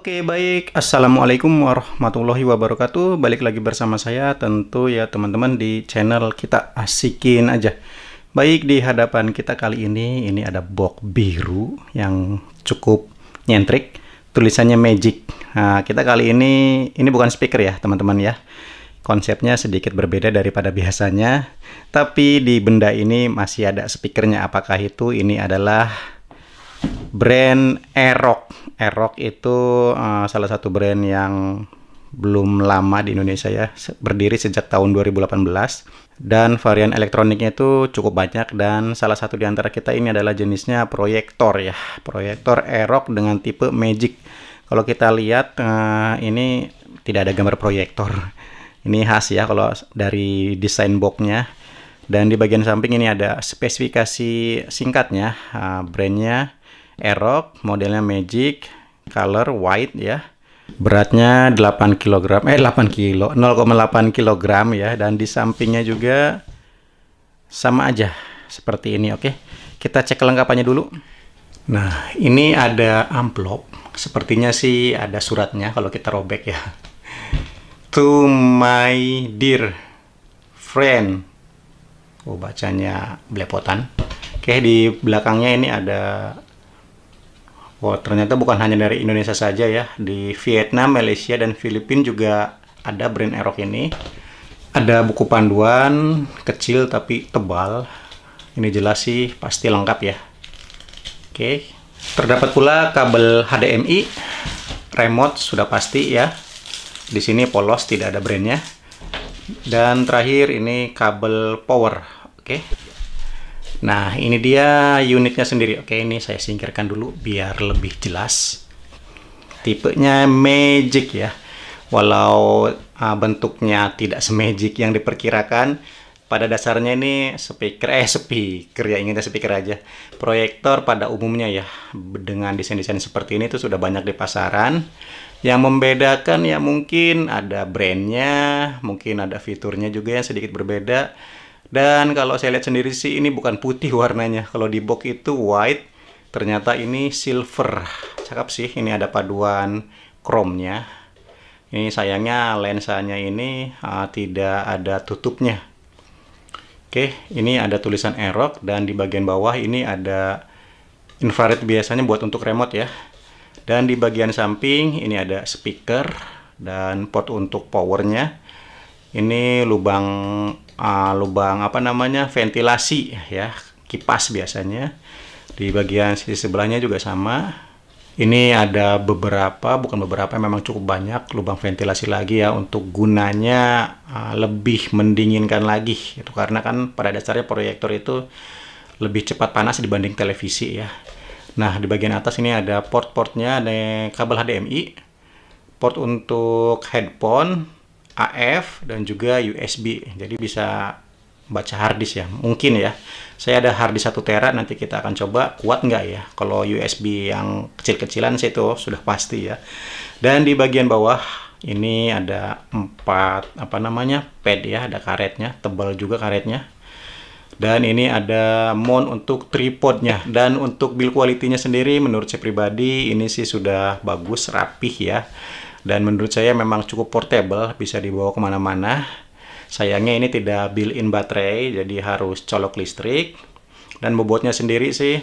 Oke, baik. Assalamualaikum warahmatullahi wabarakatuh. Balik lagi bersama saya, tentu ya teman-teman di channel kita asikin aja. Baik, di hadapan kita kali ini ada box biru yang cukup nyentrik. Tulisannya Magic. Nah, kita kali ini bukan speaker ya, teman-teman ya. Konsepnya sedikit berbeda daripada biasanya. Tapi di benda ini masih ada speakernya. Apakah itu? Ini adalah brand Aerox. Aerox itu salah satu brand yang belum lama di Indonesia ya, berdiri sejak tahun 2018 dan varian elektroniknya itu cukup banyak, dan salah satu di antara kita ini adalah jenisnya proyektor ya, proyektor Aerox dengan tipe Magic. Kalau kita lihat ini tidak ada gambar proyektor, ini khas ya kalau dari desain boxnya. Dan di bagian samping ini ada spesifikasi singkatnya, brandnya Aerox, modelnya Magic, color white ya. Beratnya 8 kg, 8 kilo, 0,8 kg ya, dan di sampingnya juga sama aja seperti ini. Oke. Kita cek kelengkapannya dulu. Nah, ini ada amplop. Sepertinya sih ada suratnya kalau kita robek ya. To my dear friend. Oh, bacanya belepotan. Oke, di belakangnya ini ada, oh ternyata bukan hanya dari Indonesia saja ya, di Vietnam, Malaysia, dan Filipina juga ada brand Aerox ini. Ada buku panduan kecil tapi tebal. Ini jelas sih pasti lengkap ya. Oke, terdapat pula kabel HDMI, remote sudah pasti ya. Di sini polos, tidak ada brandnya. Dan terakhir ini kabel power. Oke. Nah, ini dia unitnya sendiri. Oke, ini saya singkirkan dulu biar lebih jelas. Tipenya Magic ya. Walau bentuknya tidak se-magic yang diperkirakan, pada dasarnya ini speaker ya, ingatnya speaker aja. Proyektor pada umumnya ya, dengan desain-desain seperti ini tuh sudah banyak di pasaran. Yang membedakan ya mungkin ada brandnya, mungkin ada fiturnya juga yang sedikit berbeda. Dan kalau saya lihat sendiri sih ini bukan putih warnanya. Kalau di box itu white, ternyata ini silver. Cakep sih, ini ada paduan chrome-nya. Ini sayangnya lensanya ini tidak ada tutupnya. Oke, ini ada tulisan Aerox, dan di bagian bawah ini ada infrared, biasanya buat untuk remote ya. Dan di bagian samping ini ada speaker dan port untuk powernya. Ini lubang apa namanya, ventilasi ya, kipas biasanya. Di bagian sisi sebelahnya juga sama. Ini ada bukan beberapa, memang cukup banyak lubang ventilasi lagi ya, untuk gunanya lebih mendinginkan lagi. Itu karena kan pada dasarnya proyektor itu lebih cepat panas dibanding televisi ya. Nah, di bagian atas ini ada port-portnya, ada kabel HDMI, port untuk headphone, AF, dan juga USB. Jadi bisa baca harddisk ya, mungkin ya. Saya ada harddisk 1 tera, nanti kita akan coba kuat nggak ya. Kalau USB yang kecil-kecilan sih itu sudah pasti ya. Dan di bagian bawah ini ada 4 pad ya, ada karetnya, tebal juga karetnya. Dan ini ada mount untuk tripodnya. Dan untuk build quality-nya sendiri menurut saya pribadi ini sih sudah bagus, rapih ya. Dan menurut saya memang cukup portable, bisa dibawa kemana-mana. Sayangnya ini tidak built-in baterai, jadi harus colok listrik. Dan bobotnya sendiri sih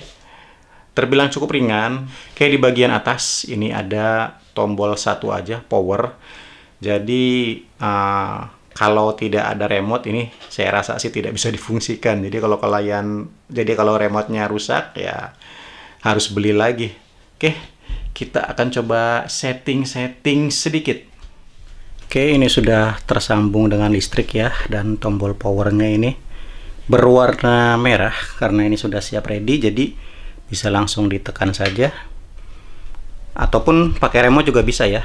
terbilang cukup ringan. Kayak di bagian atas ini ada tombol satu aja, power. Jadi kalau tidak ada remote ini saya rasa sih tidak bisa difungsikan. Jadi kalau remote-nya rusak ya harus beli lagi. Oke, kita akan coba setting sedikit. Oke, ini sudah tersambung dengan listrik ya, dan tombol powernya ini berwarna merah karena ini sudah siap ready, jadi bisa langsung ditekan saja. Ataupun pakai remote juga bisa ya.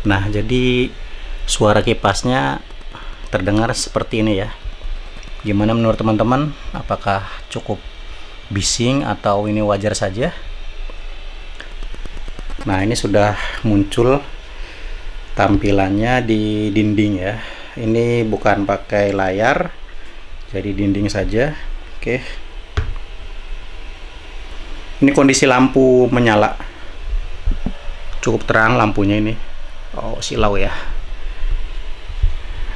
Nah, jadi suara kipasnya terdengar seperti ini ya. Gimana menurut teman-teman? Apakah cukup bising atau ini wajar saja? Nah, ini sudah muncul tampilannya di dinding ya. Ini bukan pakai layar, jadi dinding saja. Oke. Ini kondisi lampu menyala. cukup terang lampunya ini. Oh, silau ya.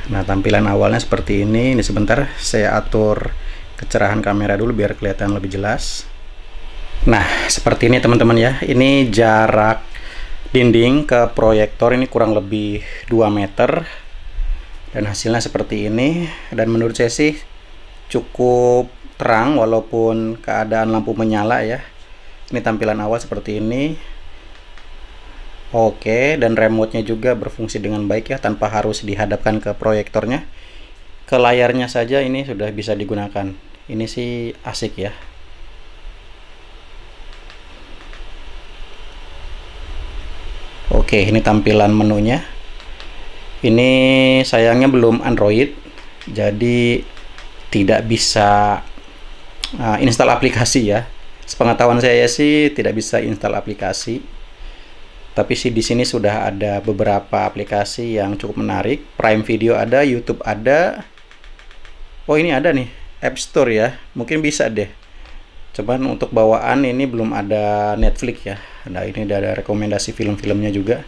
Nah, tampilan awalnya seperti ini. Ini sebentar saya atur kecerahan kamera dulu biar kelihatan lebih jelas. Nah, seperti ini teman-teman ya. Ini jarak dinding ke proyektor ini kurang lebih 2 meter. Dan hasilnya seperti ini. Dan menurut saya sih cukup terang walaupun keadaan lampu menyala ya. Ini tampilan awal seperti ini. Oke, dan remote-nya juga berfungsi dengan baik ya, tanpa harus dihadapkan ke proyektornya. Ke layarnya saja ini sudah bisa digunakan. Ini sih asik ya. Oke, ini tampilan menunya. Ini sayangnya belum Android, jadi tidak bisa install aplikasi ya. Sepengetahuan saya sih tidak bisa install aplikasi. Tapi sih di sini sudah ada beberapa aplikasi yang cukup menarik. Prime Video ada, YouTube ada. Oh, ini ada nih, App Store ya. Mungkin bisa deh. Cuman untuk bawaan ini belum ada Netflix ya. Nah, ini ada rekomendasi film-filmnya juga.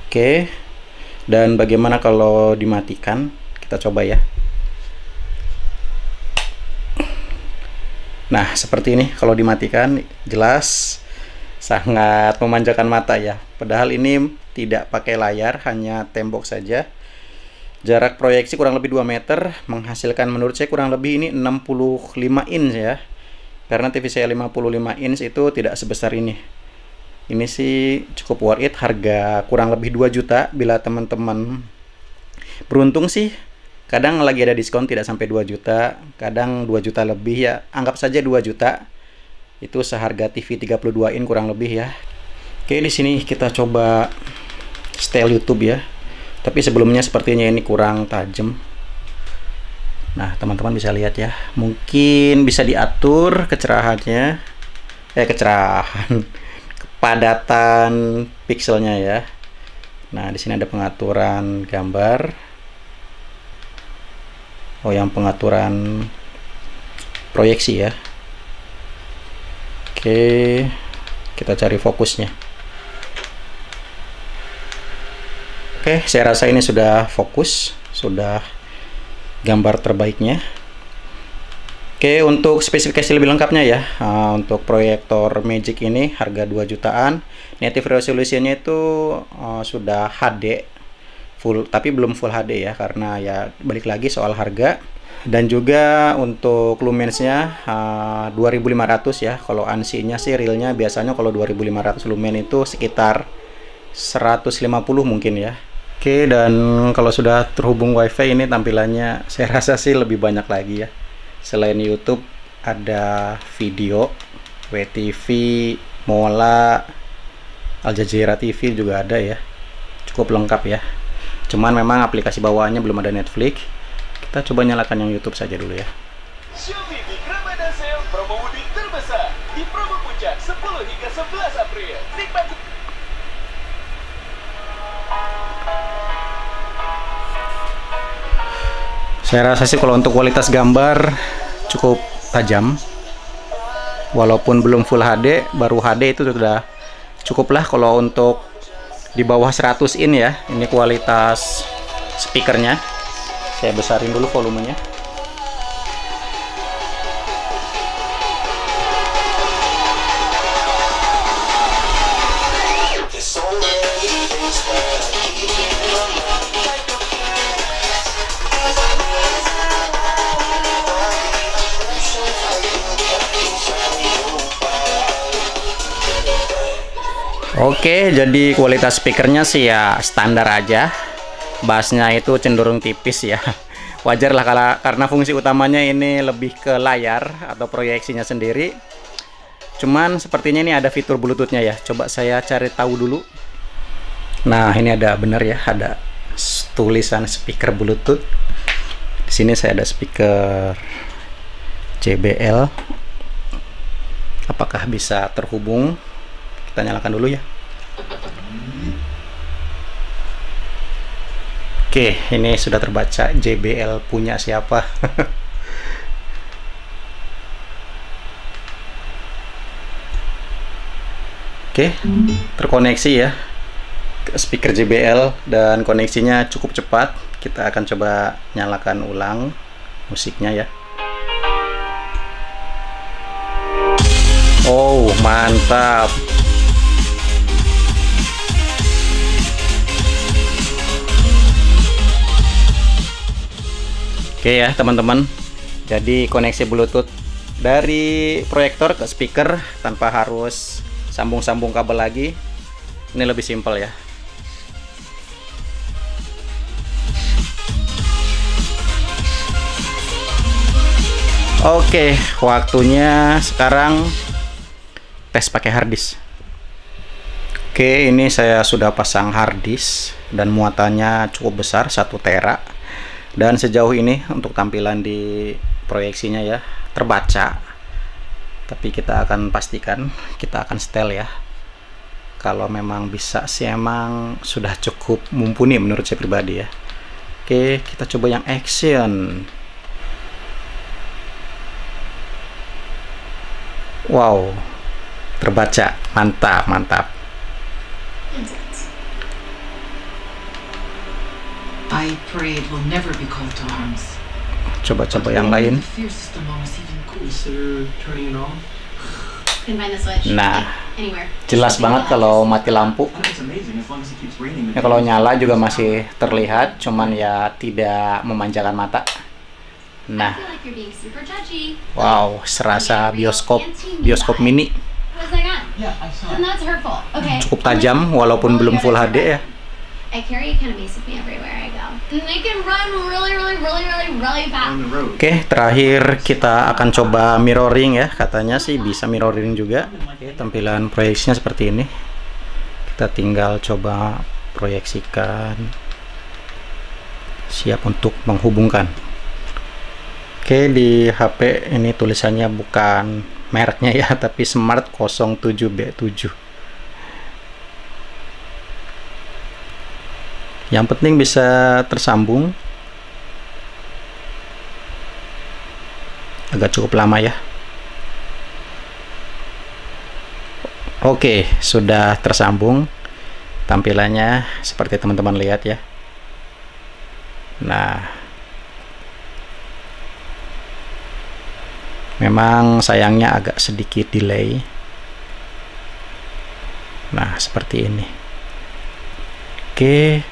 Oke. Dan bagaimana kalau dimatikan? Kita coba ya. Nah, seperti ini kalau dimatikan jelas sangat memanjakan mata ya. Padahal ini tidak pakai layar, hanya tembok saja. Jarak proyeksi kurang lebih 2 meter, menghasilkan menurut saya kurang lebih ini 65 inch ya. Karena TV saya 55 inch itu tidak sebesar ini. Ini sih cukup worth it, harga kurang lebih 2 juta bila teman-teman beruntung sih. Kadang lagi ada diskon tidak sampai 2 juta, kadang 2 juta lebih ya. Anggap saja 2 juta. Itu seharga TV 32 in kurang lebih ya. Oke, di sini kita coba setel YouTube ya. Tapi sebelumnya sepertinya ini kurang tajam. Nah, teman-teman bisa lihat ya. Mungkin bisa diatur kecerahannya. Kepadatan pixelnya ya. Nah, di sini ada pengaturan gambar. Oh, yang pengaturan proyeksi ya. Oke, kita cari fokusnya. Oke, saya rasa ini sudah fokus, sudah gambar terbaiknya. Oke, untuk spesifikasi lebih lengkapnya ya, untuk proyektor Magic ini harga 2 jutaan. Native resolusinya itu sudah HD full, tapi belum full HD ya, karena ya balik lagi soal harga. Dan juga untuk lumensnya 2500 ya. Kalau ANSI-nya sih realnya biasanya kalau 2500 lumen itu sekitar 150 mungkin ya. Oke, dan kalau sudah terhubung WiFi ini tampilannya saya rasa sih lebih banyak lagi ya. Selain YouTube ada video, WTV, Mola, Al Jazeera TV juga ada ya. Cukup lengkap ya. Cuman memang aplikasi bawaannya belum ada Netflix. Kita coba nyalakan yang YouTube saja dulu ya. Xiaomi Big Ramadan Sale promo mudik terbesar di promo puncak 10 hingga 11 April. Nikmati. Saya rasa sih kalau untuk kualitas gambar cukup tajam. Walaupun belum full HD, baru HD itu sudah cukup lah kalau untuk di bawah 100 in ya. Ini kualitas speakernya. Saya besarin dulu volumenya. Oke, jadi kualitas speakernya sih ya standar aja. Bassnya itu cenderung tipis ya. Wajar lah karena fungsi utamanya ini lebih ke layar atau proyeksinya sendiri. Cuman sepertinya ini ada fitur Bluetooth-nya ya. Coba saya cari tahu dulu. Nah, ini ada benar ya, ada tulisan speaker Bluetooth. Di sini saya ada speaker JBL. Apakah bisa terhubung? Kita nyalakan dulu ya. Oke, ini sudah terbaca JBL punya siapa. Oke, terkoneksi ya ke speaker JBL dan koneksinya cukup cepat. Kita akan coba nyalakan ulang musiknya ya. Oh, mantap. Oke ya teman-teman, jadi koneksi Bluetooth dari proyektor ke speaker tanpa harus sambung-sambung kabel lagi. Ini lebih simpel ya. Oke, waktunya sekarang tes pakai harddisk. Oke, ini saya sudah pasang harddisk dan muatannya cukup besar, 1 tera. Dan sejauh ini untuk tampilan di proyeksinya ya terbaca. Tapi kita akan pastikan, kita akan setel ya. Kalau memang bisa sih emang sudah cukup mumpuni menurut saya pribadi ya. Oke, kita coba yang action. Wow, terbaca, mantap, mantap. I pray it will never be called to arms. Coba-coba yang lain. The fear system almost even cool. Consider turning it on. Can find the switch. Nah, Anywhere. jelas banget kalau mati lampu. I think it's amazing as long as it keeps raining. Ya, kalau nyala juga masih terlihat, cuman ya tidak memanjakan mata. I Nah, feel like you're being super judgy. wow, serasa bioskop mini. What's that gun? Yeah, I saw And it. that's hurtful. Okay. Cukup tajam walaupun belum full HD ya. I carry a cannabis with me everywhere I go. And they can run really fast. On the road. Oke, terakhir kita akan coba mirroring ya. Katanya sih bisa mirroring juga. Oke, tampilan proyeksinya seperti ini. Kita tinggal coba proyeksikan. Siap untuk menghubungkan. Oke, di HP ini tulisannya bukan mereknya ya, tapi Smart 07B7. Yang penting bisa tersambung. Agak cukup lama ya. Oke, sudah tersambung. Tampilannya seperti teman-teman lihat ya. Nah, memang sayangnya agak sedikit delay. Nah, seperti ini. Oke,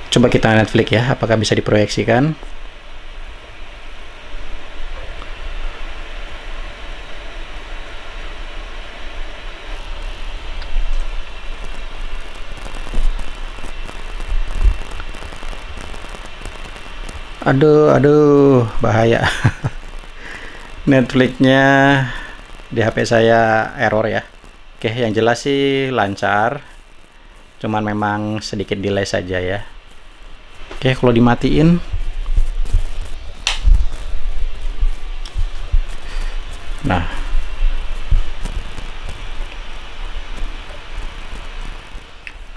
coba kita Netflix ya, apakah bisa diproyeksikan. Aduh, bahaya. Netflixnya di HP saya error ya. Oke, yang jelas sih lancar. Cuman memang sedikit delay saja ya. Oke, kalau dimatiin. Nah.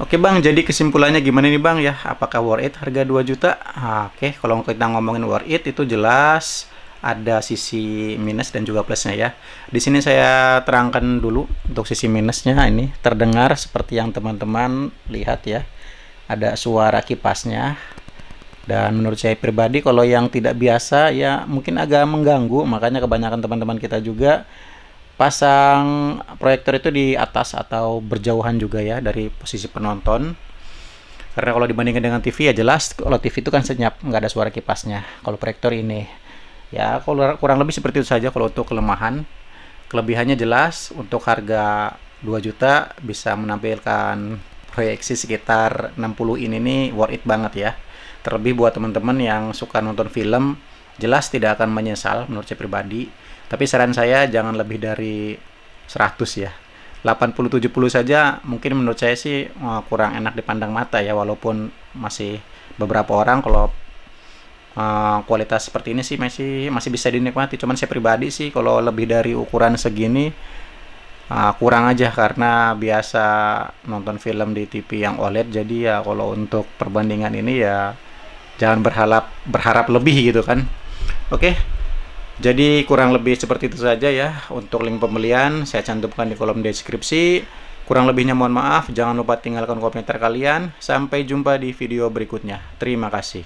Oke Bang, jadi kesimpulannya gimana nih Bang ya? Apakah worth it harga 2 juta? Oke, kalau kita ngomongin worth it itu jelas ada sisi minus dan juga plusnya ya. Di sini saya terangkan dulu untuk sisi minusnya. Ini terdengar seperti yang teman-teman lihat ya. Ada suara kipasnya. Dan menurut saya pribadi kalau yang tidak biasa ya mungkin agak mengganggu. Makanya kebanyakan teman-teman kita juga pasang proyektor itu di atas atau berjauhan juga ya dari posisi penonton. Karena kalau dibandingkan dengan TV ya jelas kalau TV itu kan senyap, nggak ada suara kipasnya. Kalau proyektor ini ya kurang lebih seperti itu saja kalau untuk kelemahan. Kelebihannya jelas untuk harga 2 juta bisa menampilkan proyeksi sekitar 60 in ini worth it banget ya. Terlebih buat teman-teman yang suka nonton film, jelas tidak akan menyesal menurut saya pribadi. Tapi saran saya jangan lebih dari 100 ya. 80-70 saja mungkin menurut saya sih kurang enak dipandang mata ya. Walaupun masih beberapa orang kalau kualitas seperti ini sih masih bisa dinikmati. Cuman saya pribadi sih kalau lebih dari ukuran segini kurang aja. Karena biasa nonton film di TV yang OLED. Jadi ya kalau untuk perbandingan ini ya jangan berharap lebih gitu kan. Oke. Jadi kurang lebih seperti itu saja ya. Untuk link pembelian saya cantumkan di kolom deskripsi. Kurang lebihnya mohon maaf, jangan lupa tinggalkan komentar kalian. Sampai jumpa di video berikutnya. Terima kasih.